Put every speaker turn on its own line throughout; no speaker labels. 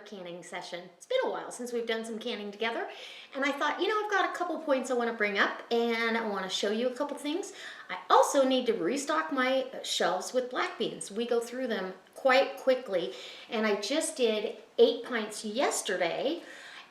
canning session. It's been a while since we've done some canning together, and I thought, you know, I've got a couple points I want to bring up, and I want to show you a couple things. I also need to restock my shelves with black beans. We go through them quite quickly, and I just did 8 pints yesterday,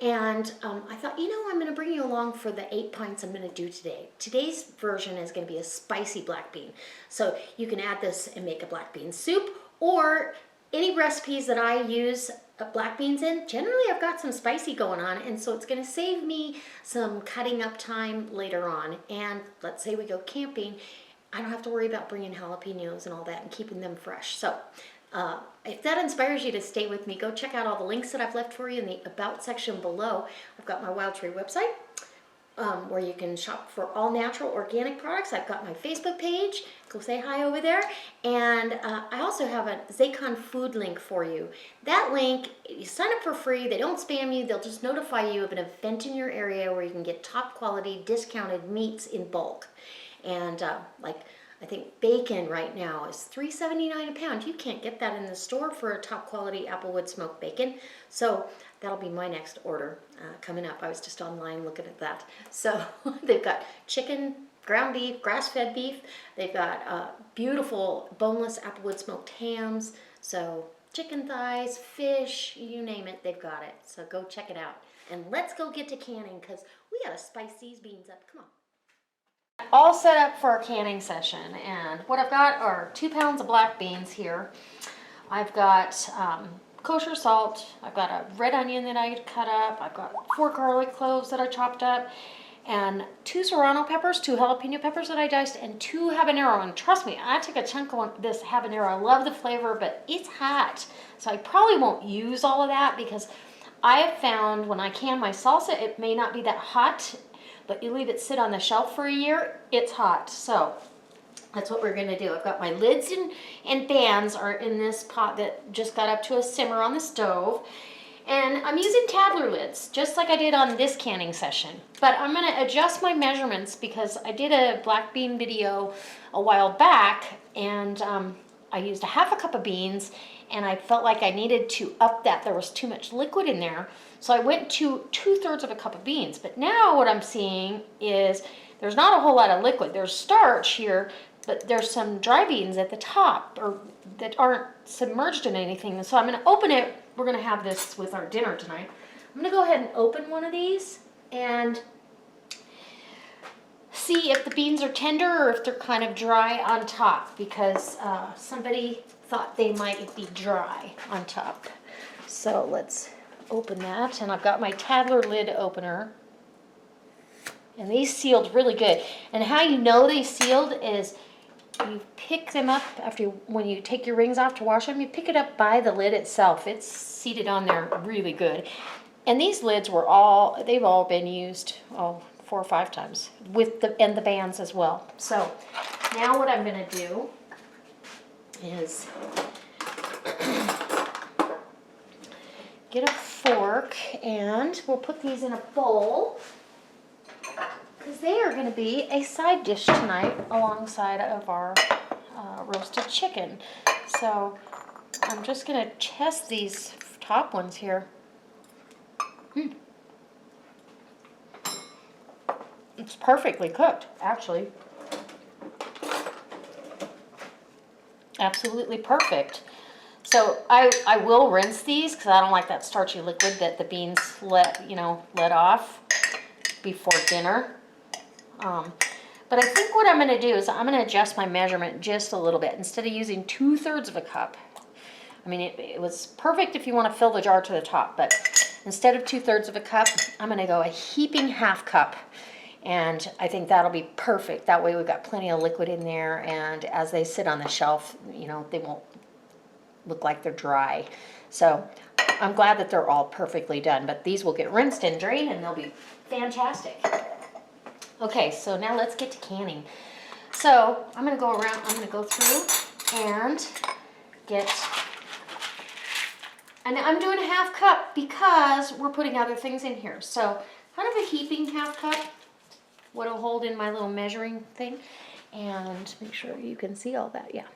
and I thought, you know, I'm going to bring you along for the 8 pints I'm going to do today. Today's version is going to be a spicy black bean. So you can add this and make a black bean soup, or any recipes that I use black beans in, generally I've got some spicy going on, and so it's going to save me some cutting up time later on. And let's say we go camping, I don't have to worry about bringing jalapenos and all that and keeping them fresh. So if that inspires you to stay with me, go check out all the links that I've left for you in the About section below. I've got my Wild Tree website where you can shop for all natural organic products. I've got my Facebook page. Go say hi over there. And I also have a Zaycon food link for you. That link, you sign up for free. They don't spam you. They'll just notify you of an event in your area where you can get top quality discounted meats in bulk. And like, I think bacon right now is $3.79 a pound. You can't get that in the store for a top quality Applewood smoked bacon. So that'll be my next order coming up. I was just online looking at that. So they've got chicken, ground beef, grass-fed beef. They've got beautiful boneless Applewood smoked hams. So chicken thighs, fish, you name it, they've got it. So go check it out. And let's go get to canning because we gotta spice these beans up. Come on. All set up for our canning session, and what I've got are 2 pounds of black beans here. I've got kosher salt, I've got a red onion that I cut up, I've got 4 garlic cloves that I chopped up, and 2 serrano peppers, 2 jalapeno peppers that I diced, and 2 habanero. And trust me, I took a chunk of this habanero. I love the flavor, but it's hot, so I probably won't use all of that because I have found when I can my salsa, it may not be that hot, but you leave it sit on the shelf for a year, it's hot. So that's what we're gonna do. I've got my lids and pans are in this pot that just got up to a simmer on the stove. And I'm using Tadler lids, just like I did on this canning session. But I'm gonna adjust my measurements because I did a black bean video a while back, and I used a half a cup of beans, and I felt like I needed to up that. There was too much liquid in there. So I went to 2/3 of a cup of beans. But now what I'm seeing is there's not a whole lot of liquid. There's starch here, but there's some dry beans at the top or that aren't submerged in anything. And so I'm gonna open it. We're gonna have this with our dinner tonight. I'm gonna go ahead and open one of these and see if the beans are tender or if they're kind of dry on top, because somebody thought they might be dry on top. So let's open that, and I've got my Tadler lid opener, and these sealed really good. And how you know they sealed is you pick them up after when you take your rings off to wash them, you pick it up by the lid itself. It's seated on there really good. And these lids they've all been used 4 or 5 times with the bands as well. So now what I'm going to do is get a fork, and we'll put these in a bowl because they are going to be a side dish tonight alongside of our roasted chicken. So I'm just going to test these top ones here. It's perfectly cooked, actually. Absolutely perfect. So I will rinse these because I don't like that starchy liquid that the beans let off before dinner. But I think what I'm going to do is I'm going to adjust my measurement just a little bit. Instead of using 2/3 of a cup, I mean it was perfect if you want to fill the jar to the top, but instead of 2/3 of a cup, I'm going to go a heaping half cup. And I think that'll be perfect. That way we've got plenty of liquid in there, and as they sit on the shelf, they won't look like they're dry. So I'm glad that they're all perfectly done, but these will get rinsed and drained and they'll be fantastic. Okay, so now let's get to canning. So I'm going to go through and and I'm doing a half cup because we're putting other things in here. So kind of a heaping half cup, what I'll hold in my little measuring thing, and make sure you can see all that, yeah.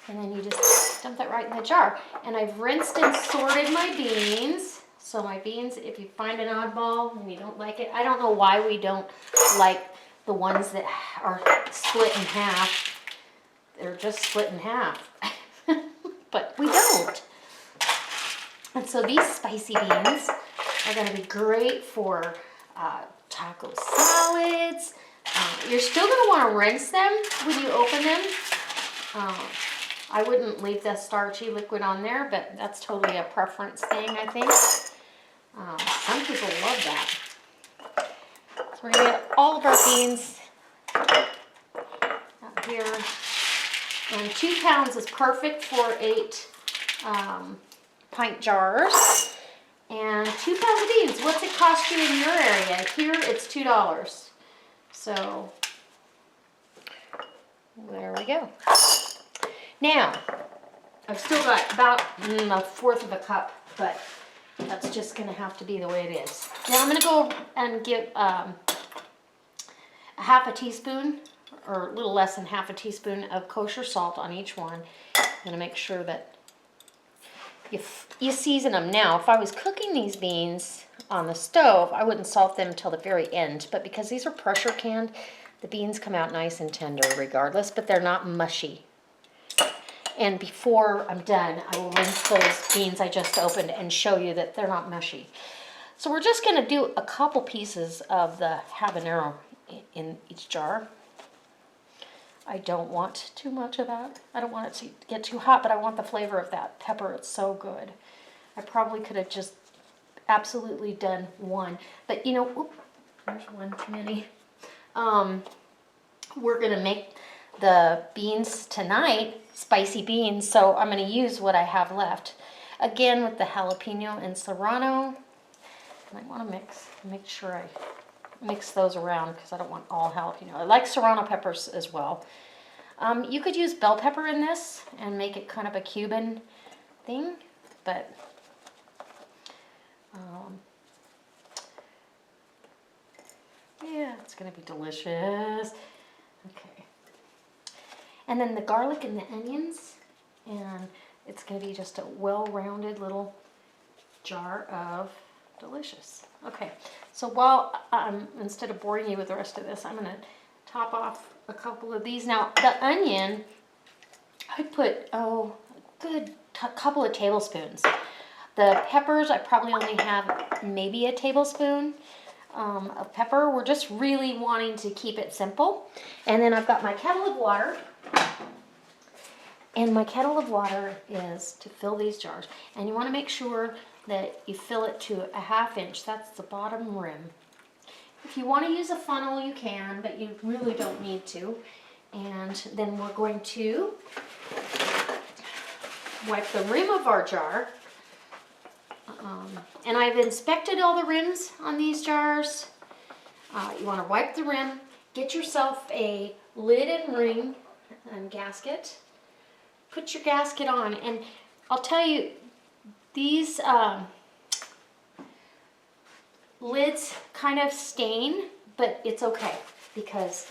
And then you just dump that right in the jar. And I've rinsed and sorted my beans. So my beans, if you find an oddball and you don't like it, I don't know why we don't like the ones that are split in half. They're just split in half. But we don't. And so these spicy beans are going to be great for taco salads. You're still going to want to rinse them when you open them. I wouldn't leave the starchy liquid on there, but that's totally a preference thing, I think. Some people love that. So we're going to get all of our beans out here. And 2 pounds is perfect for 8 pint jars. And 2 pounds of beans, what's it cost you in your area? Here it's $2. So there we go. Now, I've still got about a fourth of a cup, but that's just going to have to be the way it is. Now I'm going to go and get a half a teaspoon, or a little less than half a teaspoon of kosher salt on each one. I'm going to make sure that you season them. Now, if I was cooking these beans on the stove, I wouldn't salt them until the very end, but because these are pressure canned, the beans come out nice and tender regardless, but they're not mushy. And before I'm done, I will rinse those beans I just opened and show you that they're not mushy. So we're just going to do a couple pieces of the habanero in each jar. I don't want too much of that. I don't want it to get too hot, but I want the flavor of that pepper. It's so good. I probably could have just absolutely done one. But you know, there's one too many. We're going to make the beans tonight, spicy beans, so I'm going to use what I have left. Again, with the jalapeno and serrano, I might want to make sure I mix those around because I don't want all jalapeno. I like serrano peppers as well. You could use bell pepper in this and make it kind of a Cuban thing, but yeah, it's going to be delicious. Okay. And then the garlic and the onions, and it's going to be just a well-rounded little jar of delicious. Okay, so while instead of boring you with the rest of this, I'm going to top off a couple of these. Now, the onion, I put, a good couple of tablespoons. The peppers, I probably only have maybe a tablespoon of pepper. We're just really wanting to keep it simple. And then I've got my kettle of water. And my kettle of water is to fill these jars. And you want to make sure that you fill it to a 1/2 inch. That's the bottom rim. If you want to use a funnel, you can, but you really don't need to. And then we're going to wipe the rim of our jar. And I've inspected all the rims on these jars. You want to wipe the rim, get yourself a lid and ring and gasket. Put your gasket on, and I'll tell you, these lids kind of stain, but it's okay because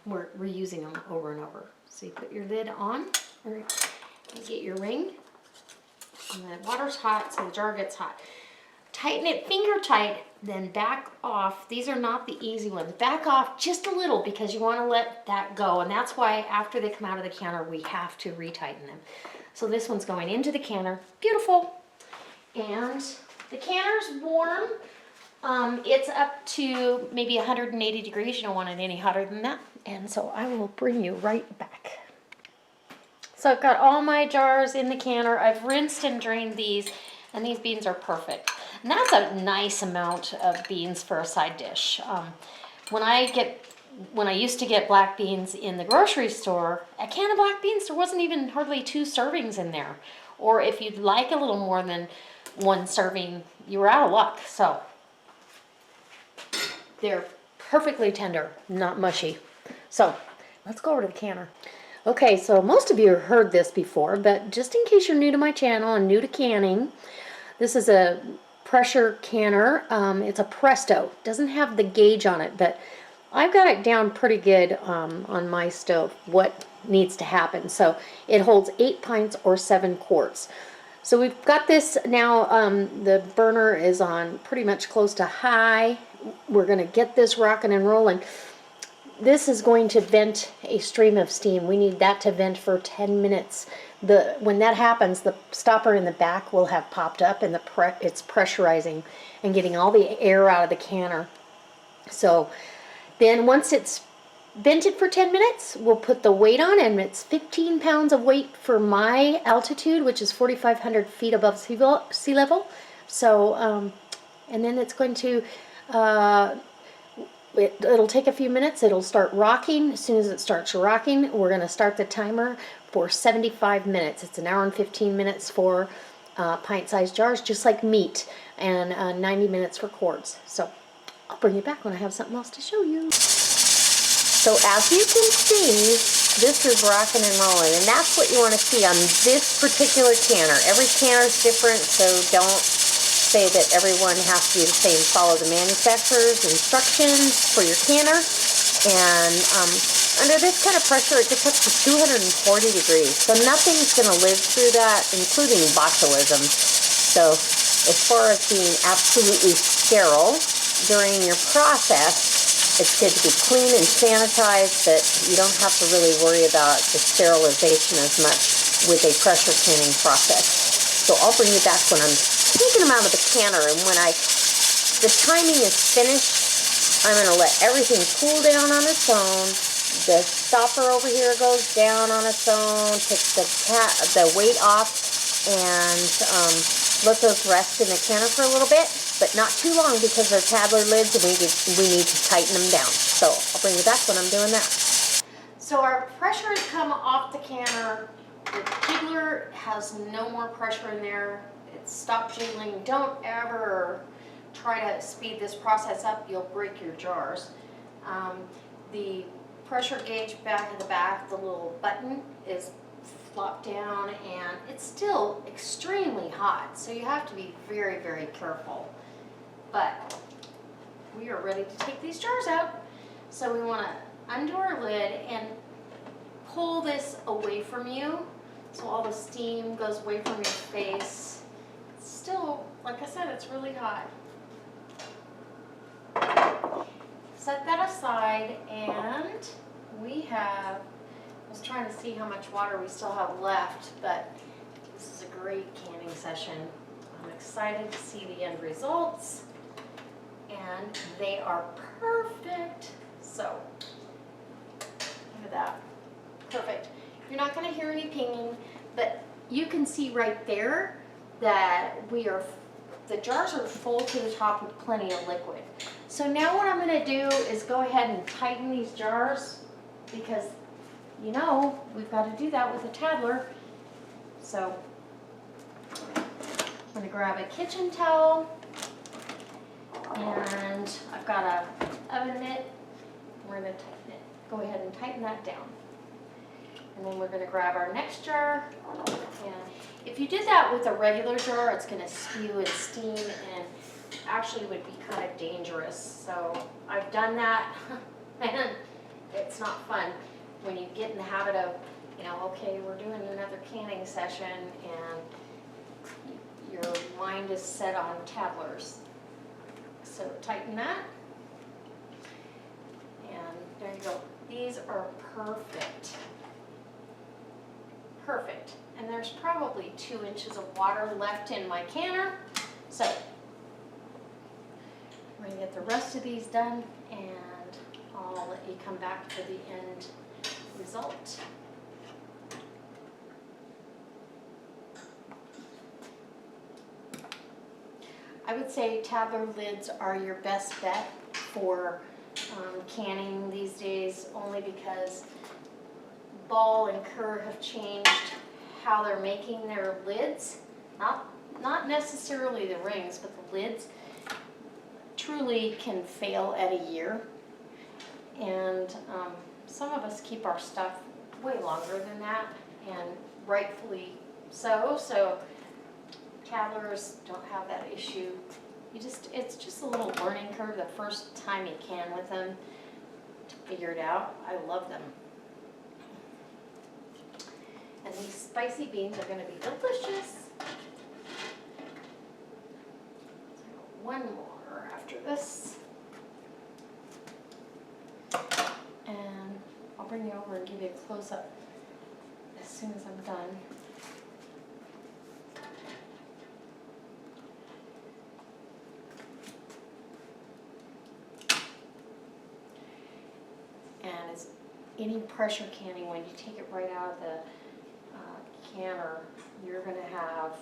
we're reusing them over and over. So you put your lid on, or you get your ring, and the water's hot, so the jar gets hot. Tighten it finger tight, then back off. These are not the easy ones. Back off just a little because you want to let that go, and that's why after they come out of the canner, we have to retighten them. So this one's going into the canner. Beautiful. And the canner's warm. It's up to maybe 180 degrees. You don't want it any hotter than that. And so I will bring you right back. So I've got all my jars in the canner. I've rinsed and drained these, and these beans are perfect. And that's a nice amount of beans for a side dish. When I used to get black beans in the grocery store, a can of black beans, there wasn't even hardly 2 servings in there. Or if you'd like a little more than 1 serving, you were out of luck. So they're perfectly tender, not mushy. So let's go over to the canner. Okay, so most of you have heard this before, but just in case you're new to my channel and new to canning, this is a pressure canner. It's a Presto. It doesn't have the gauge on it, but I've got it down pretty good on my stove, what needs to happen. So it holds 8 pints or 7 quarts. So we've got this now, the burner is on pretty much close to high. We're going to get this rocking and rolling. This is going to vent a stream of steam. We need that to vent for 10 minutes. When that happens, the stopper in the back will have popped up and it's pressurizing and getting all the air out of the canner. So then once it's vented for 10 minutes, we'll put the weight on, and it's 15 pounds of weight for my altitude, which is 4,500 feet above sea level. So, and then it's going to, it'll take a few minutes. It'll start rocking. As soon as it starts rocking, we're going to start the timer for 75 minutes. It's an hour and 15 minutes for pint-sized jars, just like meat, and 90 minutes for quarts. So I'll bring you back when I have something else to show you. So as you can see, this is rocking and rolling, and that's what you want to see on this particular canner. Every canner is different, so don't say that everyone has to be the same. Follow the manufacturer's instructions for your canner. And under this kind of pressure, it gets up to 240 degrees. So nothing's going to live through that, including botulism. So as far as being absolutely sterile during your process, it's good to be clean and sanitized, but you don't have to really worry about the sterilization as much with a pressure canning process. So I'll bring you back when I'm taking them out of the canner, and when the timing is finished, I'm going to let everything cool down on its own. The stopper over here goes down on its own, takes the weight off, and let those rest in the canner for a little bit, but not too long because they're Tadler lids and we need to tighten them down. So I'll bring you back when I'm doing that. So our pressure has come off the canner. The jiggler has no more pressure in there. It's stopped jiggling. Don't ever try to speed this process up. You'll break your jars. The pressure gauge back in the back, the little button is flopped down, and it's still extremely hot, so you have to be very, very careful. But we are ready to take these jars out. So we want to undo our lid and pull this away from you so all the steam goes away from your face. It's still, like I said, it's really hot. Set that aside, and I was trying to see how much water we still have left, but this is a great canning session. I'm excited to see the end results, and they are perfect. So, look at that. Perfect. You're not going to hear any pinging, but you can see right there that the jars are full to the top with plenty of liquid. So now what I'm going to do is go ahead and tighten these jars, because you know we've got to do that with a Tadler. So I'm going to grab a kitchen towel, and I've got a oven mitt. We're going to tighten it. Go ahead and tighten that down. And then we're going to grab our next jar. And if you did that with a regular jar, it's going to spew and steam, and actually would be kind of dangerous. So I've done that, and it's not fun when you get in the habit of, okay, we're doing another canning session, and your mind is set on Tadlers. So tighten that, and there you go. These are perfect. Perfect. And there's probably 2 inches of water left in my canner. So I'm going to get the rest of these done, and I'll let you come back for the end result. I would say Tadler lids are your best bet for canning these days, only because Ball and Kerr have changed how they're making their lids. Not necessarily the rings, but the lids truly can fail at a year. And some of us keep our stuff way longer than that, and rightfully so. So Tadlers don't have that issue. It's just a little learning curve the first time you can with them. figured out. I love them. And these spicy beans are going to be delicious. One more after this. And I'll bring you over and give you a close-up as soon as I'm done. And as any pressure canning, when you take it right out of the canner, you're going to have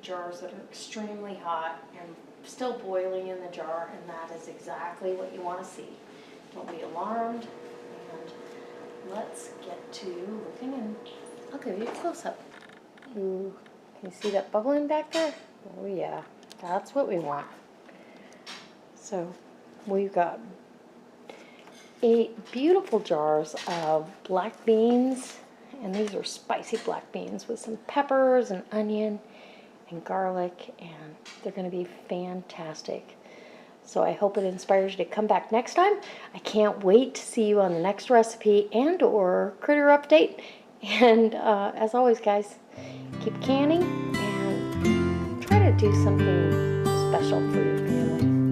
jars that are extremely hot and still boiling in the jar, and that is exactly what you want to see. Don't be alarmed, and let's get to looking, and I'll give you a close-up. Ooh, can you see that bubbling back there? Oh yeah, that's what we want. So we've got 8 beautiful jars of black beans, and these are spicy black beans with some peppers and onion and garlic, and they're going to be fantastic. So I hope it inspires you to come back next time. I can't wait to see you on the next recipe and or critter update. And as always, guys, keep canning and try to do something special for your family.